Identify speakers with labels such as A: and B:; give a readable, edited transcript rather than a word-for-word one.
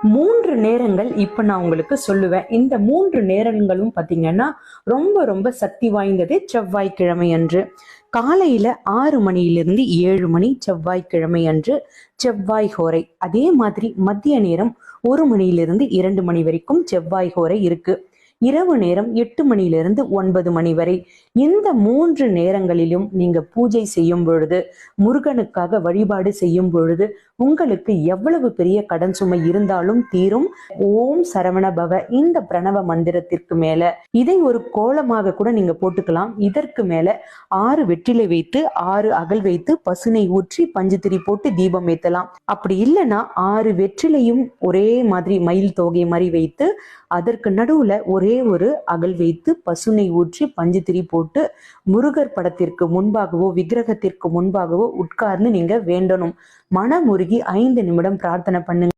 A: 3 நேரங்கள் இப்ப நான் உங்களுக்கு சொல்லுவேன். இந்த 3 நேரங்களும் பாத்தீங்கன்னா ரொம்ப ரொம்ப சக்தி வாய்ந்தது செவ்வாய்க்கிழமை அன்று. காலையில 6 மணியிலிருந்து 7 மணி செவ்வாய்க்கிழமை அன்று செவ்வாய் ஹோரை. அதே மாதிரி மதிய நேரம் 1 மணியிலிருந்து 2 மணி வரைக்கும் செவ்வாய் ஹோரை இருக்கு. இரவு நேரம் 8 மணியிலிருந்து 9 மணி வரை. இந்த 3 நேரங்களிலும் நீங்க பூஜை செய்யும் பொழுது, முருகனுக்காக வழிபாடு செய்யும் பொழுது உங்களுக்கு எவ்வளவு பெரிய கடன் சுமை இருந்தாலும் தீரும். ஓம் சரவண பவ இந்த பிரணவ மந்திரத்திற்கு மேல இதை ஒரு கோலமாக கூட நீங்க போட்டுக்கலாம். இதற்கு மேல 6 வெற்றிலை வைத்து 6 அகல் வைத்து பசுனை ஊற்றி பஞ்சுத்திரி போட்டு தீபம் ஏத்தலாம். அப்படி இல்லைன்னா 6 வெற்றிலையும் ஒரே மாதிரி மயில் தோகை மாதிரி வைத்து அதற்கு நடுவுல ஒரே ஒரு அகல் வைத்து பசுனை ஊற்றி பஞ்சுத்திரி போட்டு முருகர் படத்திற்கு முன்பாகவோ விக்கிரகத்திற்கு முன்பாகவோ உட்கார்ந்து நீங்க வேண்டணும். மனமுருகி 5 நிமிடம் பிரார்த்தனை பண்ணுங்க.